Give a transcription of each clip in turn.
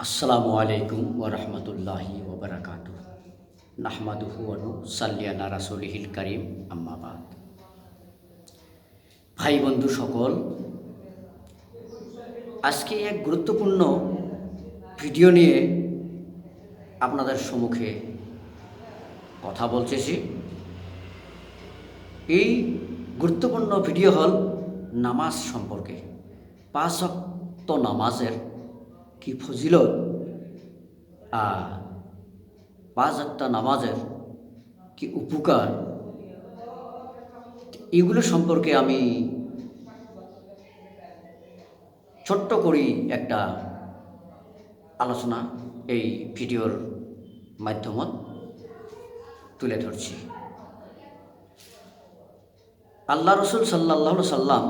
আসসালামু আলাইকুম ওয়া রাহমাতুল্লাহি ওয়া বারাকাতুহু নাহমাদুহু ওয়া নুসাল্লি আলা রাসূলিহিল কারীম আম্মা বাদ। ভাই বন্ধু সকল, আজকে এক গুরুত্বপূর্ণ ভিডিও নিয়ে আপনাদের সম্মুখে কথা বলতেছি। এই গুরুত্বপূর্ণ ভিডিও হল নামাজ সম্পর্কে। ৫ ওয়াক্ত নামাজের কি ফজিলত আর ৫ ওয়াক্ত নামাজের কি উপকার, এগুলো সম্পর্কে আমি ছোট্ট করেই একটা আলোচনা এই ভিডিওর মাধ্যমত তুলে ধরছি। আল্লাহ রসুল সাল্লাল্লাহু সাল্লাম,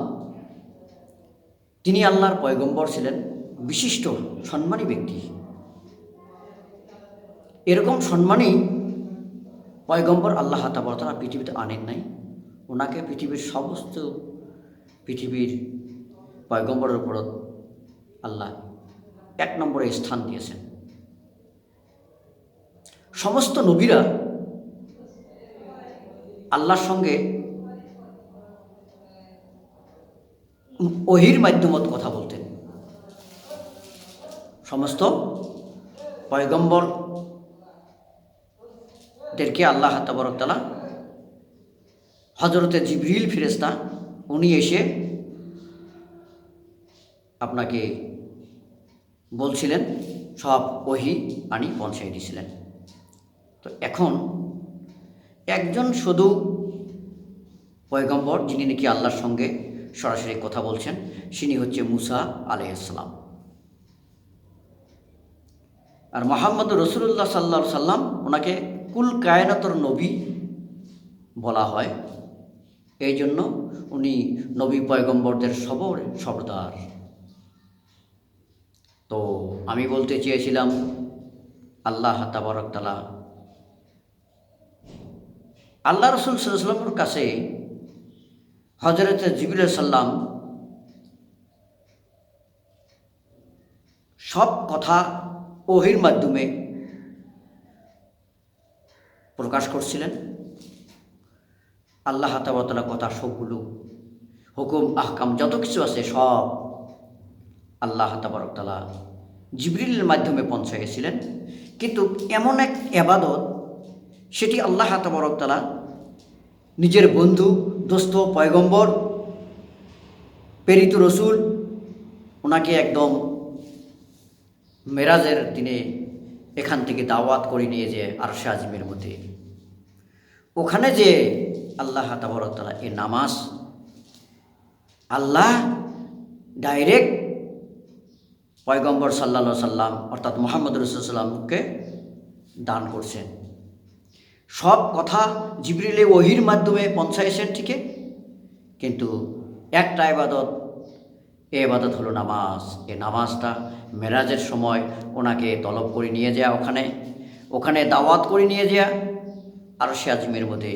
তিনি আল্লাহর পয়গম্বর ছিলেন, বিশিষ্ট সম্মানী ব্যক্তি। এরকম সম্মানী পয়গম্বর আল্লাহ তাআলা পৃথিবীতে আনেন নাই। ওনাকে পৃথিবীর পয়গম্বরের উপর আল্লাহ ১ নম্বরে স্থান দিয়েছেন। সমস্ত নবীরা আল্লাহর সঙ্গে ওহীর মাধ্যমত কথা বলতেন। সমস্ত পয়গম্বরদেরকে আল্লাহ তাআলা হযরতে জিবরিল ফেরেশতা, উনি এসে আপনাকে বলছিলেন, সব ওহী আনি পৌঁছাই দিয়েছিলেন। তো এখন একজন শুধু পয়গম্বর, যিনি নাকি আল্লাহর সঙ্গে সরাসরি কথা বলছেন, তিনি হচ্ছে মুসা আলাইহিস সালাম। আর মুহাম্মদ রাসূলুল্লাহ সাল্লাল্লাহু আলাইহি সাল্লাম, ওনাকে কুল কায়নাতের নবী বলা হয়। এই জন্য উনি নবী পয়গম্বরদের সর্দার। তো আমি বলতে চেয়েছিলাম, আল্লাহ তাবারক তাআলা আল্লাহ রসুল সাল্লাল্লাহু আলাইহি ওয়াসাল্লামের কাছে হযরতে জিবরিল সাল্লাম সব কথা ওহীর মাধ্যমে প্রকাশ করছিলেন। আল্লাহ তাআলা কথা সবগুলো হুকুম আহকাম যত কিছু আছে সব আল্লাহ তাআলা জিবরিলের মাধ্যমে পৌঁছাইছিলেন। কিন্তু এমন এক ইবাদত, সেটি আল্লাহ তাআলা নিজের বন্ধু, দোস্ত, পয়গম্বর, প্রেরিত রসুল, ওনাকে একদম মেরাজের দিনে এখান থেকে দাওয়াত করে নিয়ে যে আরশে আজিমের মধ্যে, ওখানে যে আল্লাহ তাআলা এই নামাজ আল্লাহ ডাইরেক্ট পয়গম্বর সাল্লাল্লাহু আলাইহি সাল্লাম অর্থাৎ মুহাম্মদ রাসূলুল্লাহ সাল্লামকে দান করছেন। সব কথা জিবরিলে ওহীর মাধ্যমে পৌঁছাইছেন ঠিকই, কিন্তু একটা ইবাদত, এই ইবাদত হলো নামাজ। এই নামাজটা মেরাজের সময় ওনাকে তলব করে নিয়ে যাওয়া, ওখানে দাওয়াত করে নিয়ে যাওয়া আরশে আজিমের মধ্যে,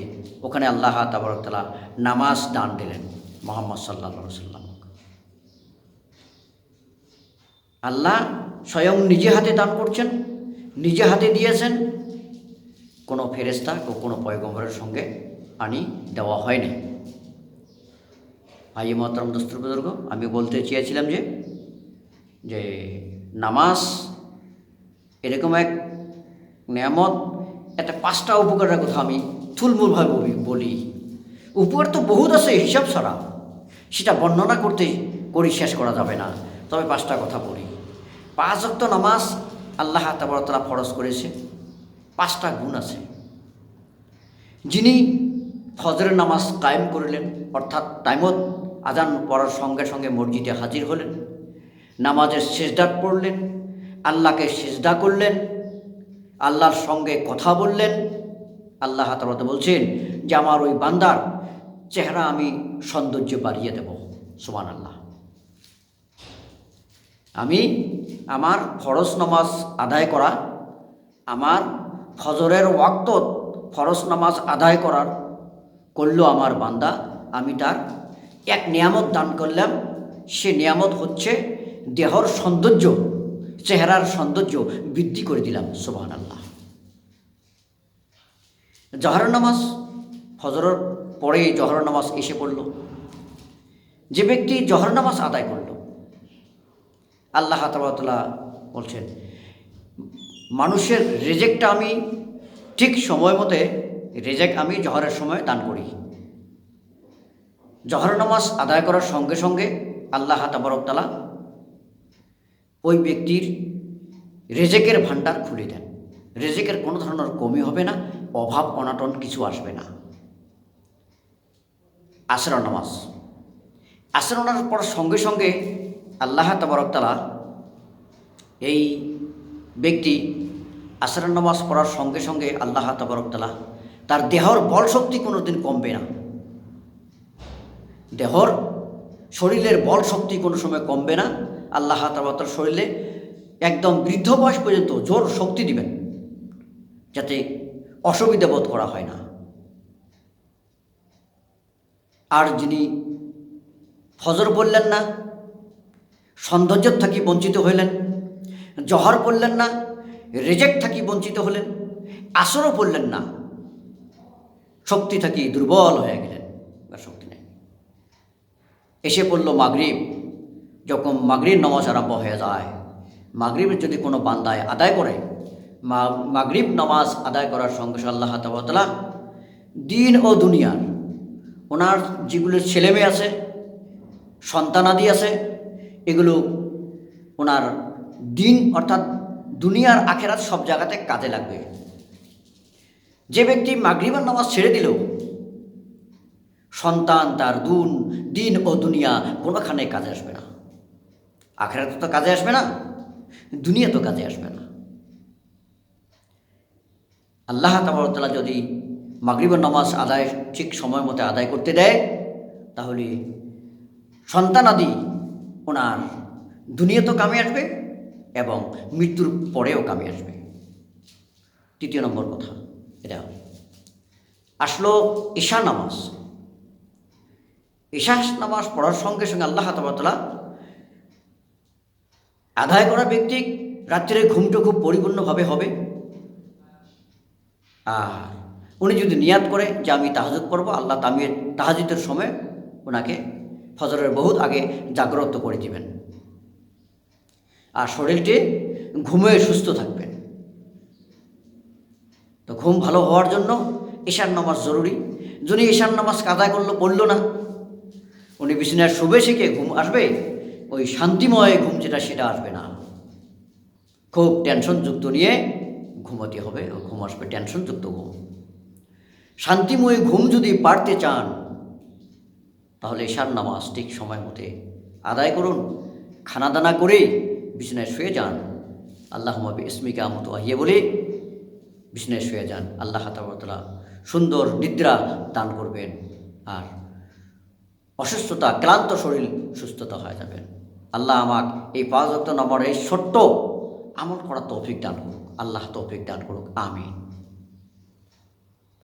ওখানে আল্লাহ তাআলা নামাজ দান দিলেন মুহাম্মদ সাল্লাল্লাহু আলাইহি সাল্লাম। আল্লাহ স্বয়ং নিজে হাতে দান করছেন, নিজে হাতে দিয়েছেন, কোনো ফেরেশতা ও কোনো পয়গম্বরের সঙ্গে আনি দেওয়া হয়নি। ভাই মহতরম দোস্ত বুজুর্গ, আমি বলতে চেয়েছিলাম যে নামাজ এরকম এক নেয়ামত, একটা 5টা উপকারের কথা আমি থুলমূলভাবে বলি। উপকার তো বহুত আছে, হিসাব ছাড়া সেটা বর্ণনা করি শেষ করা যাবে না। তবে 5টা কথা বলি। 5 ওয়াক্ত নামাজ আল্লাহ তাআলা ফরজ করেছে। 5টা গুণ আছে। যিনি ফজরের নামাজ কায়েম করলেন, অর্থাৎ টাইমত আজান পড়ার সঙ্গে সঙ্গে মসজিদে হাজির হলেন, নামাজের সিজদা পড়লেন, আল্লাহকে সিজদা করলেন, আল্লাহর সঙ্গে কথা বললেন। আল্লাহ তাআলা বলছেন যে আমার ওই বান্দার চেহারা আমি সৌন্দর্য বাড়িয়ে দেব। সুবহানাল্লাহ। আমি আমার ফরজ নামাজ আদায় করা, আমার ফজরের ওয়াক্ত ফরজ নামাজ আদায় করলো আমার বান্দা, আমি তার এক নিয়ামত দান করলাম। সে নিয়ামত হচ্ছে দেহর সৌন্দর্য চেহারার সৌন্দর্য বৃদ্ধি করে দিলাম। সুবহানাল্লাহ। জহরের নামাজ, ফজরের পরে জহরের নামাজ এসে পড়ল। যে ব্যক্তি জহর নামাজ আদায় করল, আল্লাহ তাআলা বলছেন মানুষের রেজেকটা আমি ঠিক সময় মতে রেজেক আমি জহরের সময় দান করি। জহর নামাজ আদায় করার সঙ্গে সঙ্গে আল্লাহ তাআলা ওই ব্যক্তির রেজেকের ভাণ্ডার খুলে দেন। রেজেকের কোনো ধরনের কমি হবে না, অভাব অনাটন কিছু আসবে না। আসরের নামাজ, আসরের নামাজ পড়ার সঙ্গে সঙ্গে আল্লাহ তাআলা এই ব্যক্তি আসরের নামাজ পড়ার সঙ্গে সঙ্গে আল্লাহ তাআলা তার দেহর বল শক্তি কোনো দিন কমবে না। দেহর শরীরের বল শক্তি কোনো সময় কমবে না। আল্লাহ তাআলা তার শরীরে একদম বৃদ্ধ বয়স পর্যন্ত জোর শক্তি দিবেন, যাতে অসুবিধা বোধ করা হয় না। আর যিনি ফজর পড়লেন না, সৌন্দর্য থাকি বঞ্চিত হইলেন, জহর পড়লেন না, রেজেক থাকি বঞ্চিত হলেন, আসরও পড়লেন না, শক্তি থাকি দুর্বল হয়ে গেলেন, শক্তি নেই। এসে পড়ল মাগরিব। যখন মাগরিব নামাজ আরম্ভ হয়ে যায়, মাগরিবের যদি কোনো বান্দায় আদায় করে, মাগরিব নামাজ আদায় করার সঙ্গে সঙ্গে আল্লাহ তাআলা দিন ও দুনিয়ার ওনার যেগুলো ছেলেমেয়ে আছে, সন্তানাদি আছে, এগুলো ওনার দিন অর্থাৎ দুনিয়ার আখেরাত সব জায়গাতে কাজে লাগবে। যে ব্যক্তি মাগরিবের নামাজ ছেড়ে দিল, সন্তান তার দিন ও দুনিয়া কোনোখানে কাজে আসবে না। আখেরাতে তো কাজে আসবে না, দুনিয়া তো কাজে আসবে না। আল্লাহ তাআলা যদি মাগরিবের নামাজ আদায় ঠিক সময় মতো আদায় করতে দেয়, তাহলে সন্তানাদি ওনার দুনিয়া তো কামে আসবে এবং মৃত্যুর পরেও কামে আসবে। তৃতীয় নম্বর কথা এটা আসলো ঈশা নামাজ। ঈশা নামাজ পড়ার সঙ্গে সঙ্গে আল্লাহ তাআলা আদায় করা ব্যক্তি রাত্রে ঘুমটা খুব পরিপূর্ণভাবে হবে। আর উনি যদি নিয়াত করে যে আমি তাহাজ্জুদ পড়ব, আল্লাহ তাহাজ্জুদের সময় ওনাকে ফজরের বহুত আগে জাগ্রত করে দিবেন। আর শরীরটি ঘুমে সুস্থ থাকবেন। তো ঘুম ভালো হওয়ার জন্য ঈশার নামাজ জরুরি। যিনি ঈশার নামাজ কাজা পড়ল না, উনি বিছানায় শুবে শিখে ঘুম আসবে, ওই শান্তিময় ঘুম যেটা সেটা আসবে না। খুব টেনশনযুক্ত নিয়ে ঘুমাতে হবে, ঘুম আসবে টেনশনযুক্ত ঘুম। শান্তিময় ঘুম যদি পারতে চান, তাহলে ঈশার নামাজ ঠিক সময় মতে আদায় করুন। খানা দানা করে বিছানায় শুয়ে যান, আল্লাহুম্মা বিইসমিকা আমুতু ওয়া আহিয়া বলে বিছানায় শুয়ে যান। আল্লাহ তাআলা সুন্দর নিদ্রা দান করবেন, আর অসুস্থতা, ক্লান্ত শরীর সুস্থতা হয়ে যাবেন। আল্লাহ আমাকে এই 5 ওয়াক্ত নামাজের এই ছোট্ট আমল করার তৌফিক দান করুক। আল্লাহ তৌফিক দান করুক। আমিন।